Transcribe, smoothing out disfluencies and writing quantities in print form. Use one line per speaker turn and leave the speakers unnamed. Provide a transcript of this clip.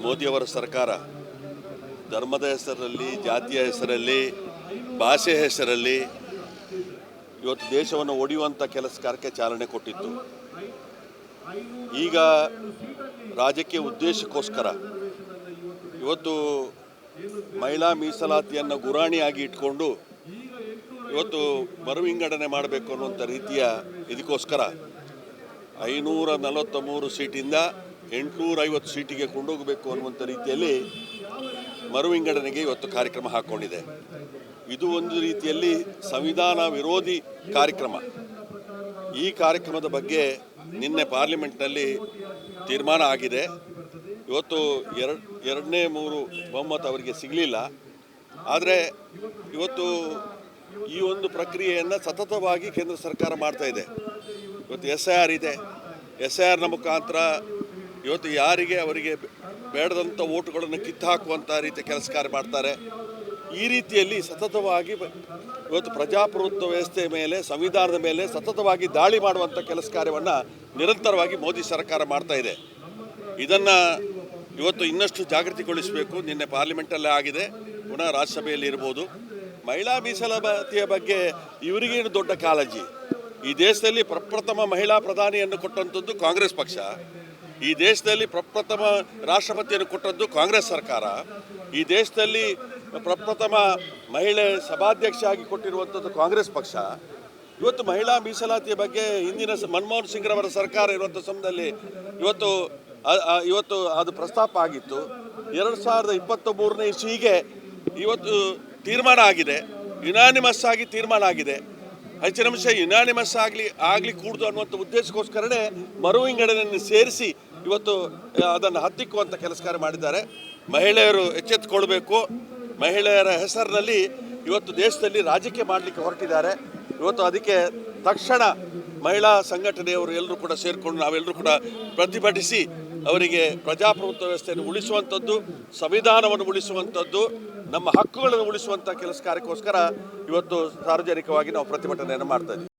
ಮೋದಿಯವರ ಸರ್ಕಾರ ಧರ್ಮದ ಹೆಸರಲ್ಲಿ, ಜಾತಿಯ ಹೆಸರಲ್ಲಿ, ಭಾಷೆ ಹೆಸರಲ್ಲಿ ಇವತ್ತು ದೇಶವನ್ನು ಒಡೆಯುವಂಥ ಕಾರ್ಯಕ್ಕೆ ಚಾಲನೆ ಕೊಟ್ಟಿತ್ತು. ಈಗ ರಾಜಕೀಯ ಉದ್ದೇಶಕ್ಕೋಸ್ಕರ ಇವತ್ತು ಮಹಿಳಾ ಮೀಸಲಾತಿಯನ್ನು ಗುರಾಣಿಯಾಗಿ ಇಟ್ಕೊಂಡು ಇವತ್ತು ಮರುವಿಂಗಡಣೆ ಮಾಡಬೇಕು ಅನ್ನುವಂಥ ರೀತಿಯ ಇದಕ್ಕೋಸ್ಕರ 543 ಸೀಟಿಂದ 850 ಸೀಟಿಗೆ ಕೊಂಡೋಗಬೇಕು ಅನ್ನುವಂಥ ರೀತಿಯಲ್ಲಿ ಮರುವಿಂಗಡಣೆಗೆ ಇವತ್ತು ಕಾರ್ಯಕ್ರಮ ಹಾಕ್ಕೊಂಡಿದೆ. ಇದು ಒಂದು ರೀತಿಯಲ್ಲಿ ಸಂವಿಧಾನ ವಿರೋಧಿ ಕಾರ್ಯಕ್ರಮ. ಈ ಕಾರ್ಯಕ್ರಮದ ಬಗ್ಗೆ ನಿನ್ನೆ ಪಾರ್ಲಿಮೆಂಟ್ನಲ್ಲಿ ತೀರ್ಮಾನ ಆಗಿದೆ. ಇವತ್ತು ಎರಡನೇ ಮೂರು ಬಹುಮತ ಅವರಿಗೆ ಸಿಗಲಿಲ್ಲ. ಆದರೆ ಇವತ್ತು ಈ ಒಂದು ಪ್ರಕ್ರಿಯೆಯನ್ನು ಸತತವಾಗಿ ಕೇಂದ್ರ ಸರ್ಕಾರ ಮಾಡ್ತಾ ಇದೆ. ಇವತ್ತು SIR ಇದೆ. SIRನ ಮುಖಾಂತರ ಇವತ್ತು ಯಾರಿಗೆ ಅವರಿಗೆ ಬೇಡದಂಥ ಓಟುಗಳನ್ನು ಕಿತ್ತು ಹಾಕುವಂಥ ರೀತಿಯ ಕೆಲಸ ಕಾರ್ಯ ಮಾಡ್ತಾರೆ. ಈ ರೀತಿಯಲ್ಲಿ ಸತತವಾಗಿ ಇವತ್ತು ಪ್ರಜಾಪ್ರಭುತ್ವ ವ್ಯವಸ್ಥೆ ಮೇಲೆ, ಸಂವಿಧಾನದ ಮೇಲೆ ಸತತವಾಗಿ ದಾಳಿ ಮಾಡುವಂಥ ಕೆಲಸ ಕಾರ್ಯವನ್ನು ನಿರಂತರವಾಗಿ ಮೋದಿ ಸರ್ಕಾರ ಮಾಡ್ತಾ ಇದೆ. ಇದನ್ನು ಇವತ್ತು ಇನ್ನಷ್ಟು ಜಾಗೃತಿಗೊಳಿಸಬೇಕು. ನಿನ್ನೆ ಪಾರ್ಲಿಮೆಂಟಲ್ಲೇ ಆಗಿದೆ, ಪುನಃ ರಾಜ್ಯಸಭೆಯಲ್ಲಿ ಇರ್ಬೋದು. ಮಹಿಳಾ ಮೀಸಲಾತಿಯ ಬಗ್ಗೆ ಇವರಿಗೇನು ದೊಡ್ಡ ಕಾಳಜಿ? ಈ ದೇಶದಲ್ಲಿ ಪ್ರಪ್ರಥಮ ಮಹಿಳಾ ಪ್ರಧಾನಿಯನ್ನು ಕೊಟ್ಟಂಥದ್ದು ಕಾಂಗ್ರೆಸ್ ಪಕ್ಷ. ಈ ದೇಶದಲ್ಲಿ ಪ್ರಪ್ರಥಮ ರಾಷ್ಟ್ರಪತಿಯನ್ನು ಕೊಟ್ಟದ್ದು ಕಾಂಗ್ರೆಸ್ ಸರ್ಕಾರ. ಈ ದೇಶದಲ್ಲಿ ಪ್ರಪ್ರಥಮ ಮಹಿಳೆ ಸಭಾಧ್ಯಕ್ಷ ಆಗಿ ಕೊಟ್ಟಿರುವಂಥದ್ದು ಕಾಂಗ್ರೆಸ್ ಪಕ್ಷ. ಇವತ್ತು ಮಹಿಳಾ ಮೀಸಲಾತಿಯ ಬಗ್ಗೆ ಹಿಂದಿನ ಮನಮೋಹನ್ ಸಿಂಗ್ರವರ ಸರ್ಕಾರ ಇರುವಂಥ ಸಮಯದಲ್ಲಿ ಇವತ್ತು ಅದು ಪ್ರಸ್ತಾಪ ಆಗಿತ್ತು. 2023ನೇ ಇಸ್ವಿಗೆ ಇವತ್ತು ತೀರ್ಮಾನ ಆಗಿದೆ, ಯುನಾನಿಮಸ್ ಆಗಿ ತೀರ್ಮಾನ ಆಗಿದೆ. ಹೆಚ್ಚಿನ ಅಂಶ ಯುನಾನಿಮಸ್ ಆಗಲಿ ಕೂಡದು ಅನ್ನುವಂಥ ಉದ್ದೇಶಕ್ಕೋಸ್ಕರನೇ ಮರುವಿಂಗಡಣೆಯನ್ನು ಸೇರಿಸಿ ಇವತ್ತು ಅದನ್ನು ಹತ್ತಿಕ್ಕುವಂಥ ಕೆಲಸ ಕಾರ್ಯ ಮಾಡಿದ್ದಾರೆ. ಮಹಿಳೆಯರು ಎಚ್ಚೆತ್ತುಕೊಳ್ಬೇಕು. ಮಹಿಳೆಯರ ಹೆಸರಿನಲ್ಲಿ ಇವತ್ತು ದೇಶದಲ್ಲಿ ರಾಜಕೀಯ ಮಾಡಲಿಕ್ಕೆ ಹೊರಟಿದ್ದಾರೆ. ಇವತ್ತು ಅದಕ್ಕೆ ತಕ್ಷಣ ಮಹಿಳಾ ಸಂಘಟನೆಯವರು ಎಲ್ಲರೂ ಕೂಡ ಸೇರಿಕೊಂಡು ನಾವೆಲ್ಲರೂ ಕೂಡ ಪ್ರತಿಭಟಿಸಿ ಅವರಿಗೆ ಪ್ರಜಾಪ್ರಭುತ್ವ ವ್ಯವಸ್ಥೆಯನ್ನು ಉಳಿಸುವಂಥದ್ದು, ಸಂವಿಧಾನವನ್ನು ಉಳಿಸುವಂಥದ್ದು, ನಮ್ಮ ಹಕ್ಕುಗಳನ್ನು ಉಳಿಸುವಂಥ ಕೆಲಸ ಕಾರ್ಯಕ್ಕೋಸ್ಕರ ಇವತ್ತು ಸಾರ್ವಜನಿಕವಾಗಿ ನಾವು ಪ್ರತಿಭಟನೆಯನ್ನು ಮಾಡ್ತಾ ಇದ್ದೀವಿ.